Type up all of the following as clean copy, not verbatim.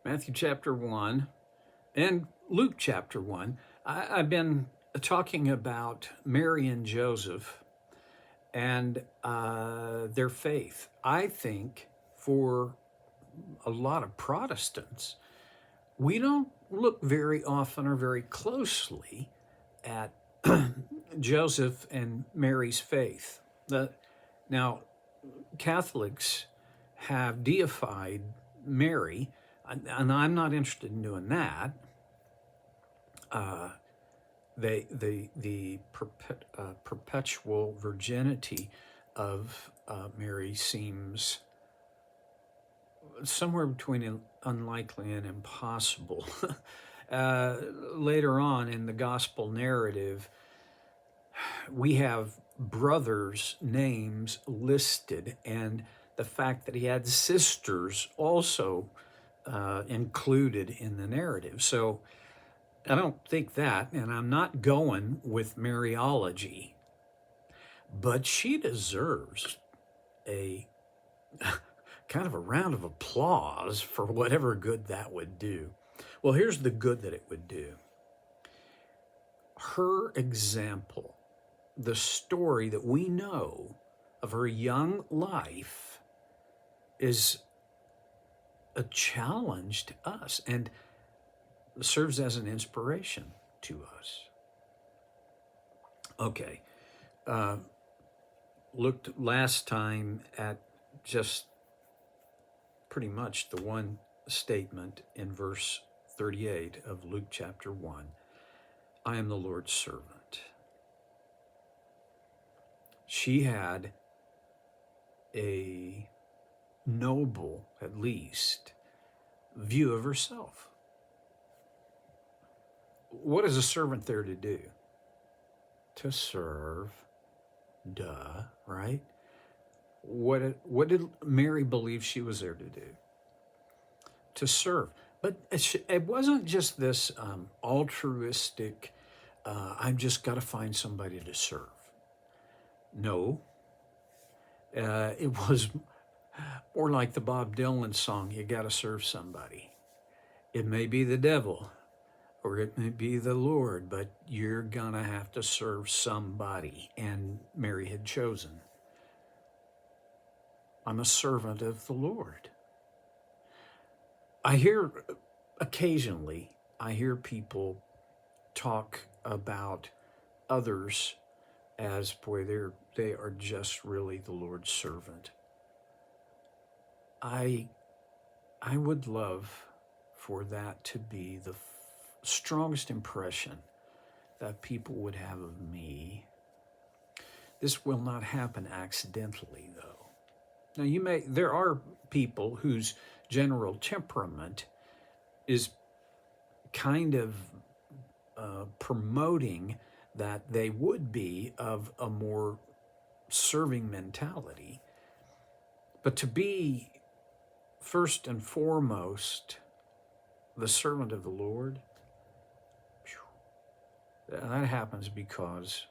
Matthew chapter 1 and Luke chapter 1. I've been talking about Mary and Joseph and their faith. I think for a lot of Protestants, we don't look very often or very closely at Joseph and Mary's faith. Now, Catholics have deified Mary, and I'm not interested in doing that. The perpetual virginity of Mary seems somewhere between unlikely and impossible. Later on in the gospel narrative, we have brothers' names listed, and the fact that he had sisters also included in the narrative. So I don't think that, and I'm not going with Mariology, but she deserves a kind of a round of applause for whatever good that would do. Well, here's the good that it would do. Her example, the story that we know of her young life, is a challenge to us and serves as an inspiration to us. Okay, looked last time at just pretty much the one statement in verse 38 of Luke chapter 1. I am the Lord's servant. She had a noble, at least, view of herself. What is a servant there to do? To serve. Duh, right? What did Mary believe she was there to do? To serve. But it wasn't just this altruistic, I've just got to find somebody to serve. No. It was more like the Bob Dylan song, you got to serve somebody. It may be the devil, or it may be the Lord, but you're going to have to serve somebody. And Mary had chosen. I'm a servant of the Lord. Occasionally, I hear people talk about others as, boy, they are just really the Lord's servant. I would love for that to be the strongest impression that people would have of me. This will not happen accidentally, though. Now, there are people whose general temperament is kind of promoting that they would be of a more serving mentality. But to be first and foremost the servant of the Lord, that happens because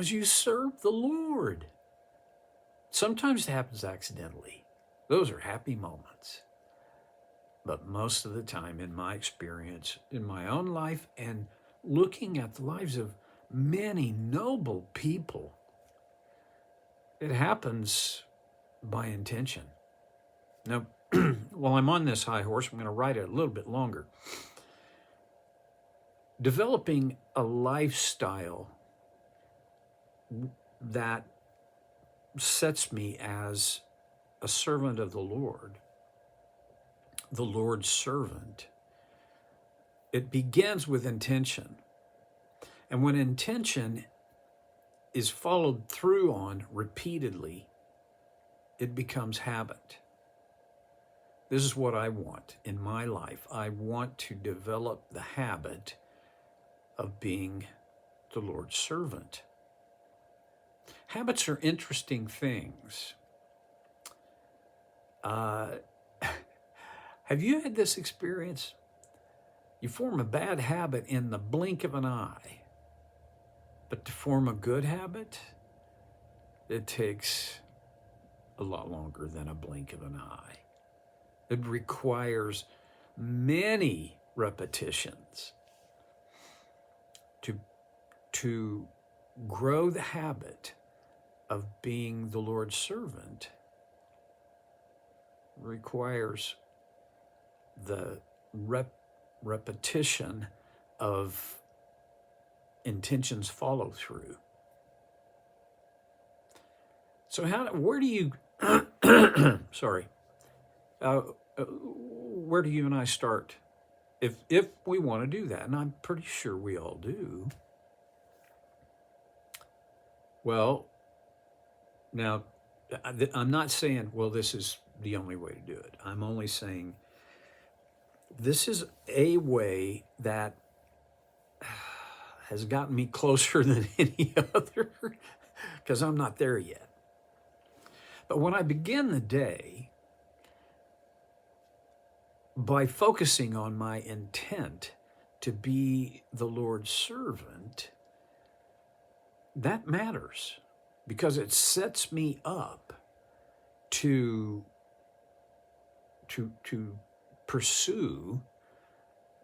you serve the Lord. Sometimes it happens accidentally. Those are happy moments. But most of the time, in my experience, in my own life, and looking at the lives of many noble people, it happens by intention. Now, while I'm on this high horse, I'm going to ride it a little bit longer. Developing a lifestyle that sets me as a servant of the Lord's servant, it begins with intention. And when intention is followed through on repeatedly, it becomes habit. This is what I want in my life. I want to develop the habit of being the Lord's servant. Habits are interesting things. Have you had this experience? You form a bad habit in the blink of an eye, but to form a good habit, it takes a lot longer than a blink of an eye. It requires many repetitions to, to grow the habit of being the Lord's servant. Requires the repetition of intentions follow through. So where do you, sorry, where do you and I start if we want to do that? And I'm pretty sure we all do. Well, now, I'm not saying, well, this is the only way to do it. I'm only saying this is a way that has gotten me closer than any other, because I'm not there yet. But when I begin the day by focusing on my intent to be the Lord's servant, that matters, because it sets me up to pursue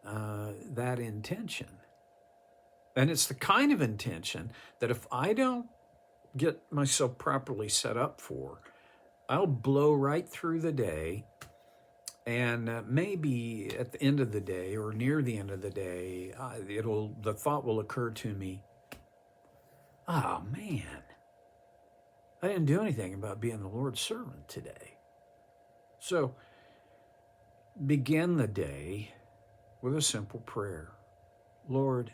that intention. And it's the kind of intention that if I don't get myself properly set up for, I'll blow right through the day, and maybe at the end of the day or near the end of the day, the thought will occur to me, oh man, I didn't do anything about being the Lord's servant today. So begin the day with a simple prayer. Lord,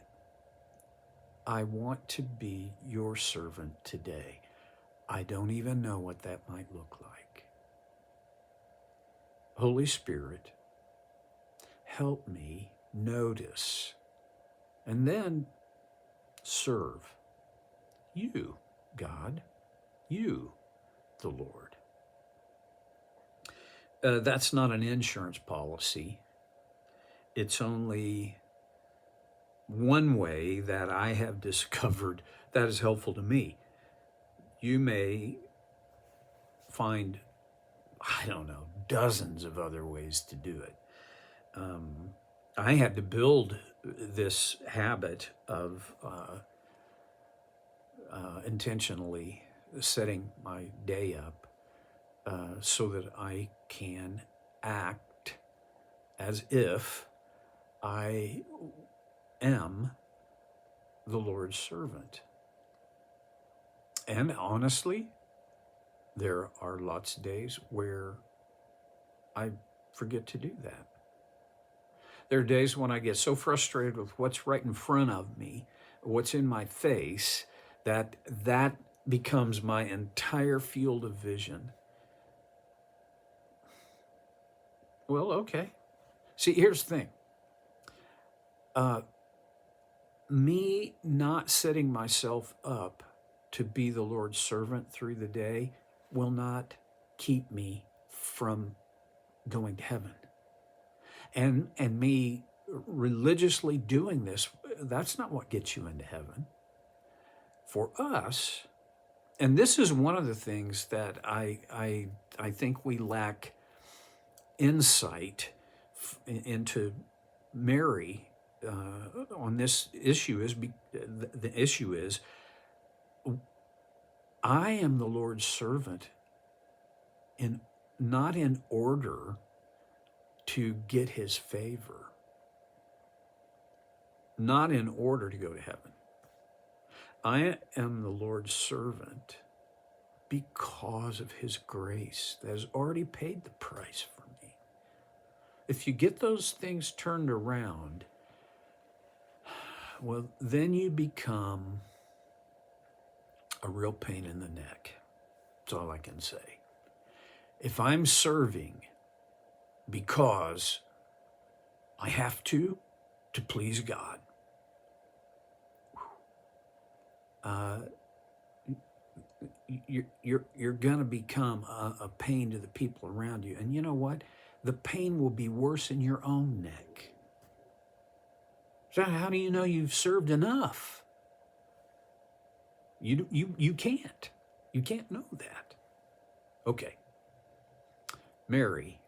I want to be your servant today. I don't even know what that might look like. Holy Spirit, help me notice and then serve you, God, you, the Lord. That's not an insurance policy. It's only one way that I have discovered that is helpful to me. You may find, I don't know, dozens of other ways to do it. I had to build this habit of intentionally setting my day up so that I can act as if I am the Lord's servant. And honestly, there are lots of days where I forget to do that. There are days when I get so frustrated with what's right in front of me, what's in my face, that becomes my entire field of vision. Well, okay. See, here's the thing. Me not setting myself up to be the Lord's servant through the day will not keep me from going to heaven. And me religiously doing this, that's not what gets you into heaven. For us, and this is one of the things that I think we lack insight into Mary on this issue is the issue is I am the Lord's servant not in order to get his favor, not in order to go to heaven. I am the Lord's servant because of his grace that has already paid the price for me. If you get those things turned around, well, then you become a real pain in the neck. That's all I can say. If I'm serving because I have to please God, you're going to become a pain to the people around you. And you know what? The pain will be worse in your own neck. So how do you know you've served enough? You can't. You can't know that. Okay. Mary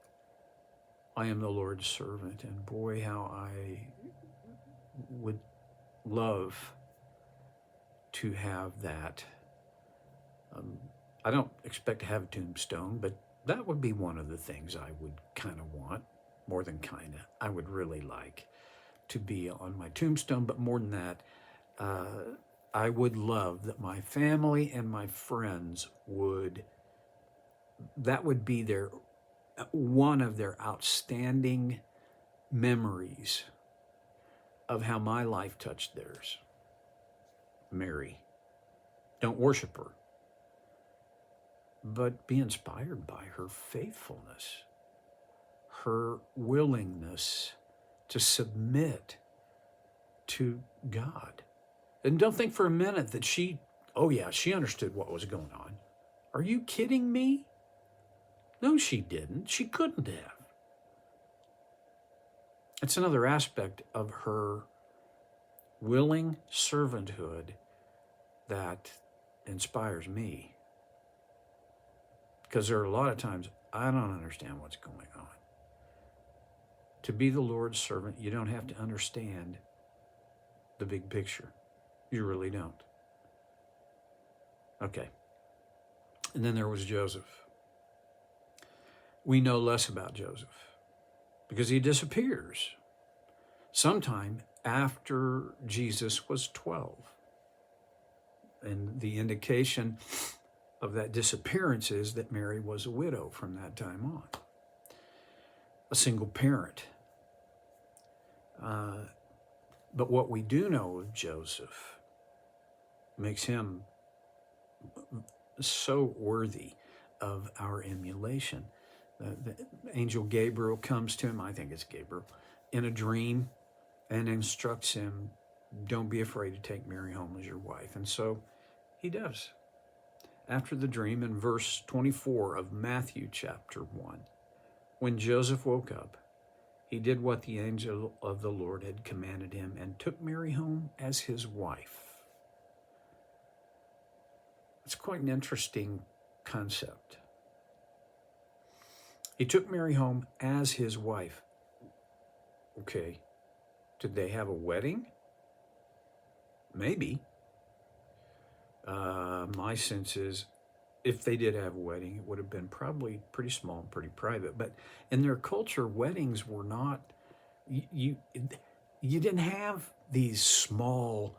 I am the Lord's servant. And boy, how I would love to have that. I don't expect to have a tombstone, but that would be one of the things I would kind of want, more than kind of. I would really like to be on my tombstone, but more than that, I would love that my family and my friends that would be one of their outstanding memories of how my life touched theirs. Mary. Don't worship her, but be inspired by her faithfulness, her willingness to submit to God. And don't think for a minute that she understood what was going on. Are you kidding me? No, she didn't. She couldn't have. It's another aspect of her willing servanthood that inspires me. Because there are a lot of times I don't understand what's going on. To be the Lord's servant, you don't have to understand the big picture. You really don't. Okay. And then there was Joseph. We know less about Joseph because he disappears sometime after Jesus was 12. And the indication of that disappearance is that Mary was a widow from that time on, a single parent. But what we do know of Joseph makes him so worthy of our emulation. The angel Gabriel comes to him, I think it's Gabriel, in a dream and instructs him, don't be afraid to take Mary home as your wife. And so he does. After the dream, in verse 24 of Matthew chapter 1, when Joseph woke up, he did what the angel of the Lord had commanded him and took Mary home as his wife. It's quite an interesting concept. He took Mary home as his wife. Okay, did they have a wedding? Maybe. My sense is if they did have a wedding, it would have been probably pretty small and pretty private. But in their culture, weddings were not, you didn't have these small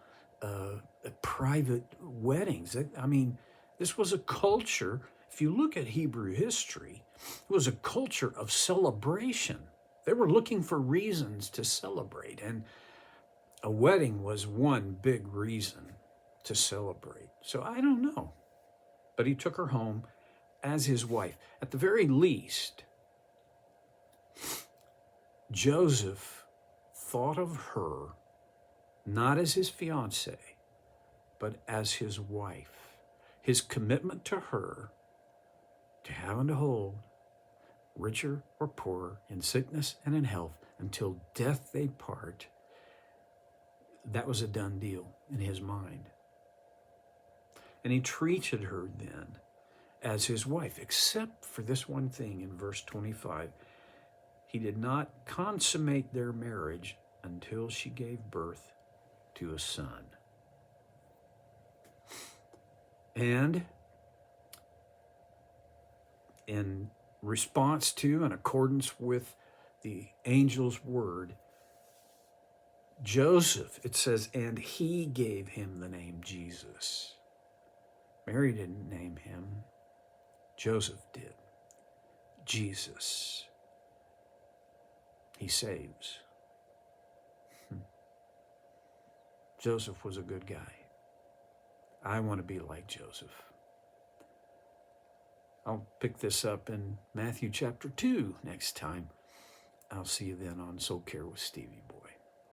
private weddings. I mean, this was a culture, if you look at Hebrew history, it was a culture of celebration. They were looking for reasons to celebrate, and a wedding was one big reason to celebrate. So I don't know. But he took her home as his wife. At the very least, Joseph thought of her not as his fiancée, but as his wife. His commitment to her, to have and to hold, richer or poorer, in sickness and in health, until death they part, that was a done deal in his mind. And he treated her then as his wife, except for this one thing in verse 25. He did not consummate their marriage until she gave birth to a son. And in response to, in accordance with the angel's word, Joseph, it says, and he gave him the name Jesus. Mary didn't name him. Joseph did. Jesus. He saves. Joseph was a good guy. I want to be like Joseph. I'll pick this up in Matthew chapter 2 next time. I'll see you then on Soul Care with Stevie Boy.